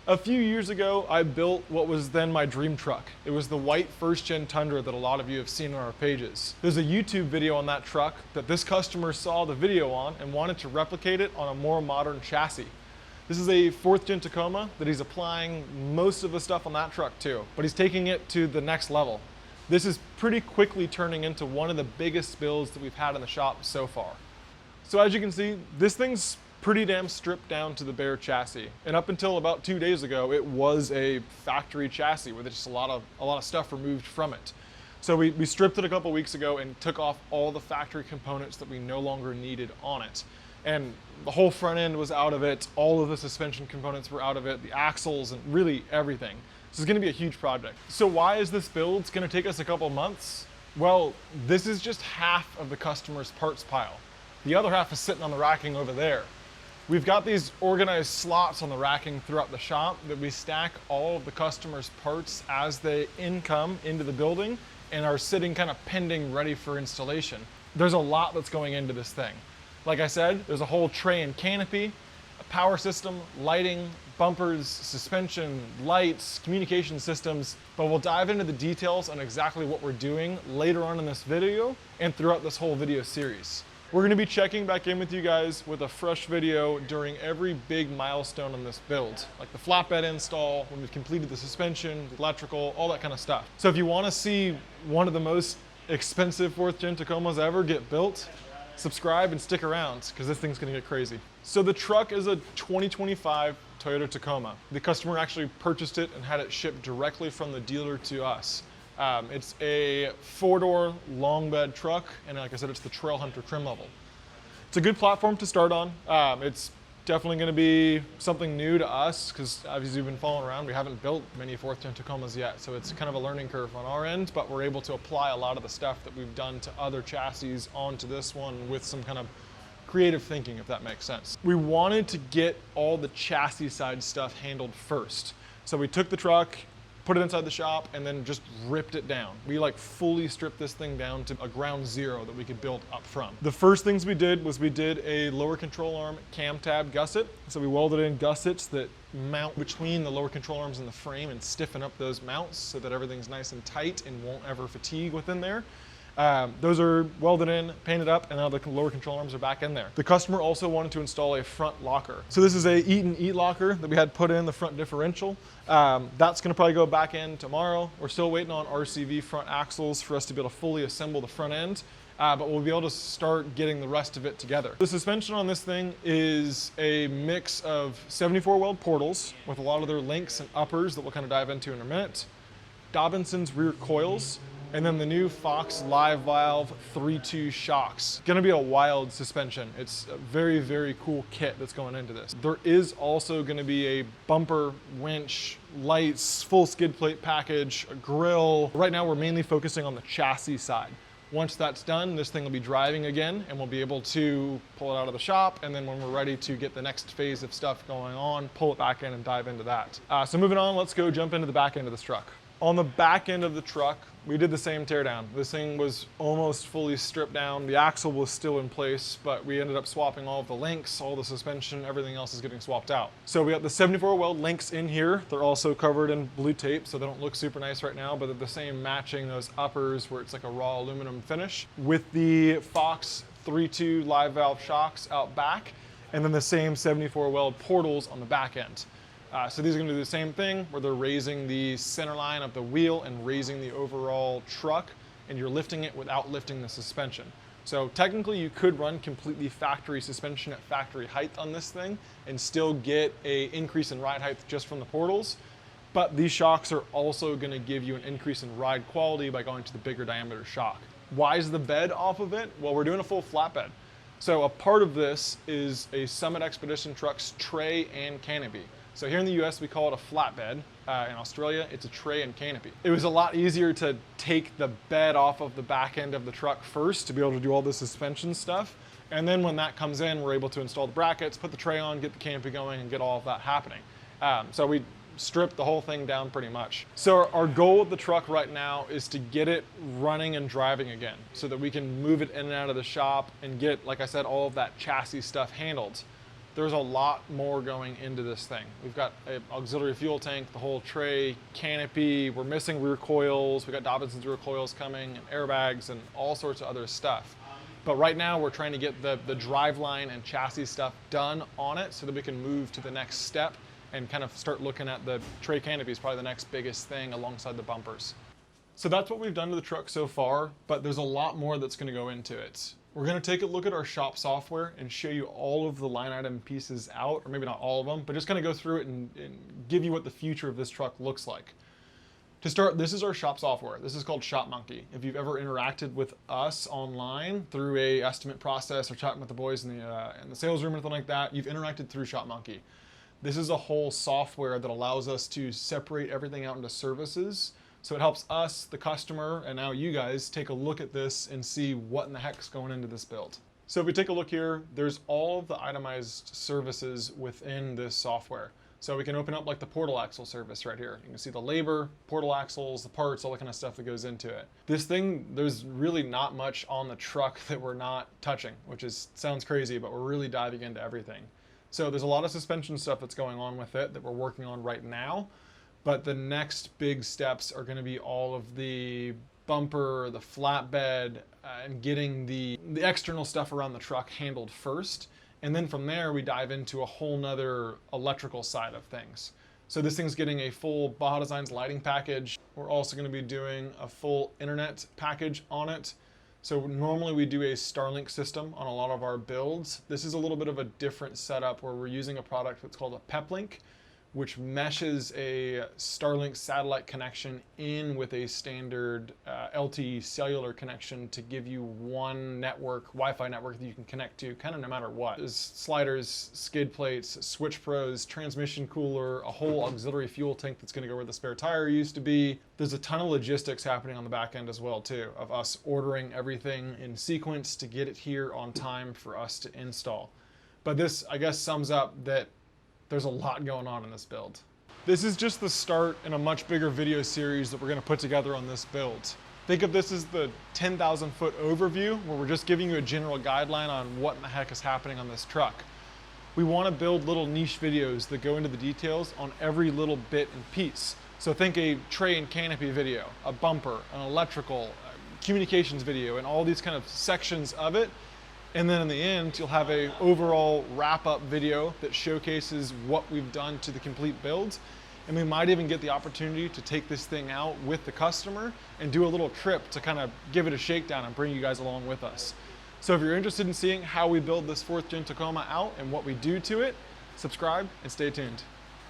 A few years ago, I built what was then my dream truck. It was the white first-gen Tundra that a lot of you have seen on our pages. There's a YouTube video on that truck that this customer saw the video on and wanted to replicate it on a more modern chassis. This is a 4th-gen Tacoma that he's applying most of the stuff on that truck to, but he's taking it to the next level. This is pretty quickly turning into one of the biggest builds that we've had in the shop so far. So as you can see, this thing's pretty damn stripped down to the bare chassis. And up until about 2 days ago, it was a factory chassis with just a lot of stuff removed from it. So we stripped it a couple weeks ago and took off all the factory components that we no longer needed on it. And the whole front end was out of it, all of the suspension components were out of it, the axles and really everything. This is gonna be a huge project. So why is this build? It's gonna take us a couple months. Well, this is just half of the customer's parts pile. The other half is sitting on the racking over there. We've got these organized slots on the racking throughout the shop that we stack all of the customer's parts as they come into the building and are sitting kind of pending, ready for installation. There's a lot that's going into this thing. Like I said, there's a whole tray and canopy, a power system, lighting, bumpers, suspension, lights, communication systems, but we'll dive into the details on exactly what we're doing later on in this video and throughout this whole video series. We're gonna be checking back in with you guys with a fresh video during every big milestone on this build, like the flatbed install, when we've completed the suspension, the electrical, all that kind of stuff. So if you wanna see one of the most expensive 4th-gen Tacomas ever get built, subscribe and stick around, because this thing's gonna get crazy. So the truck is a 2025 Toyota Tacoma. The customer actually purchased it and had it shipped directly from the dealer to us. It's a 4-door long bed truck, and like I said, it's the Trailhunter trim level. It's a good platform to start on. It's definitely going to be something new to us because as you've been following around, we haven't built many 4th-gen Tacomas yet, so it's kind of a learning curve on our end, but we're able to apply a lot of the stuff that we've done to other chassis onto this one with some kind of creative thinking, if that makes sense. We wanted to get all the chassis side stuff handled first. So we took the truck, put it inside the shop, and then just ripped it down. We like fully stripped this thing down to a ground zero that we could build up from. The first things we did was we did a lower control arm cam tab gusset. So we welded in gussets that mount between the lower control arms and the frame and stiffen up those mounts so that everything's nice and tight and won't ever fatigue within there. Those are welded in, painted up, and now the lower control arms are back in there. The customer also wanted to install a front locker. So this is a Eaton locker that we had put in the front differential. That's gonna probably go back in tomorrow. We're still waiting on RCV front axles for us to be able to fully assemble the front end, but we'll be able to start getting the rest of it together. The suspension on this thing is a mix of 74 weld portals with a lot of their links and uppers that we'll kind of dive into in a minute, Dobinsons rear coils, and then the new Fox live valve 3.2 shocks. Gonna be a wild suspension. It's a very, very cool kit that's going into this. There is also gonna be a bumper, winch, lights, full skid plate package, a grill. Right now we're mainly focusing on the chassis side. Once that's done, this thing will be driving again and we'll be able to pull it out of the shop, and then when we're ready to get the next phase of stuff going on, pull it back in and dive into that. So moving on, let's go jump into the back end of this truck. On the back end of the truck, we did the same teardown. This thing was almost fully stripped down. The axle was still in place, but we ended up swapping all of the links, all the suspension, everything else is getting swapped out. So we got the 74 weld links in here. They're also covered in blue tape, so they don't look super nice right now, but they're the same, matching those uppers where it's like a raw aluminum finish with the Fox 3.2 live valve shocks out back, and then the same 74 weld portals on the back end. So these are gonna do the same thing where they're raising the center line of the wheel and raising the overall truck, and you're lifting it without lifting the suspension. So technically you could run completely factory suspension at factory height on this thing and still get an increase in ride height just from the portals, but these shocks are also gonna give you an increase in ride quality by going to the bigger diameter shock. Why is the bed off of it? Well, we're doing a full flatbed. So a part of this is a Summit Expedition truck's tray and canopy. So here in the US, we call it a flatbed. In Australia, it's a tray and canopy. It was a lot easier to take the bed off of the back end of the truck first to be able to do all the suspension stuff. And then when that comes in, we're able to install the brackets, put the tray on, get the canopy going, and get all of that happening. So we stripped the whole thing down pretty much. So our goal with the truck right now is to get it running and driving again so that we can move it in and out of the shop and get, like I said, all of that chassis stuff handled. there's a lot more going into this thing. We've got an auxiliary fuel tank, the whole tray, canopy, we're missing rear coils, we got Dobinsons rear coils coming, and airbags, and all sorts of other stuff. But right now we're trying to get the driveline and chassis stuff done on it so that we can move to the next step and kind of start looking at the tray canopy is probably the next biggest thing alongside the bumpers. So that's what we've done to the truck so far, but there's a lot more that's going to go into it. We're going to take a look at our shop software and show you all of the line item pieces out, or maybe not all of them, but just kind of go through it and give you what the future of this truck looks like. To start, this is our shop software. This is called Shop Monkey. If you've ever interacted with us online through a estimate process or chatting with the boys in the sales room or anything like that, you've interacted through Shop Monkey. This is a whole software that allows us to separate everything out into services. So it helps us, the customer, and now you guys take a look at this and see what in the heck's going into this build. So if we take a look here, there's all of the itemized services within this software. So we can open up like the portal axle service right here. You can see the labor, portal axles, the parts, all the kind of stuff that goes into it. This thing, there's really not much on the truck that we're not touching, which sounds crazy, but we're really diving into everything. So there's a lot of suspension stuff that's going on with it that we're working on right now. But the next big steps are going to be all of the bumper, the flatbed, and getting the external stuff around the truck handled first. And then from there, we dive into a whole nother electrical side of things. So this thing's getting a full Baja Designs lighting package. We're also going to be doing a full internet package on it. So normally we do a Starlink system on a lot of our builds. This is a little bit of a different setup where we're using a product that's called a PepLink, which meshes a Starlink satellite connection in with a standard LTE cellular connection to give you one network, Wi-Fi network that you can connect to kind of no matter what. There's sliders, skid plates, switch pros, transmission cooler, a whole auxiliary fuel tank that's gonna go where the spare tire used to be. There's a ton of logistics happening on the back end as well too, of us ordering everything in sequence to get it here on time for us to install. But this, I guess, sums up that there's a lot going on in this build. This is just the start in a much bigger video series that we're gonna put together on this build. Think of this as the 10,000 foot overview where we're just giving you a general guideline on what in the heck is happening on this truck. We wanna build little niche videos that go into the details on every little bit and piece. So think a tray and canopy video, a bumper, an electrical, communications video, and all these kind of sections of it. And then in the end, you'll have a overall wrap-up video that showcases what we've done to the complete builds. And we might even get the opportunity to take this thing out with the customer and do a little trip to kind of give it a shakedown and bring you guys along with us. So if you're interested in seeing how we build this 4th gen Tacoma out and what we do to it, subscribe and stay tuned.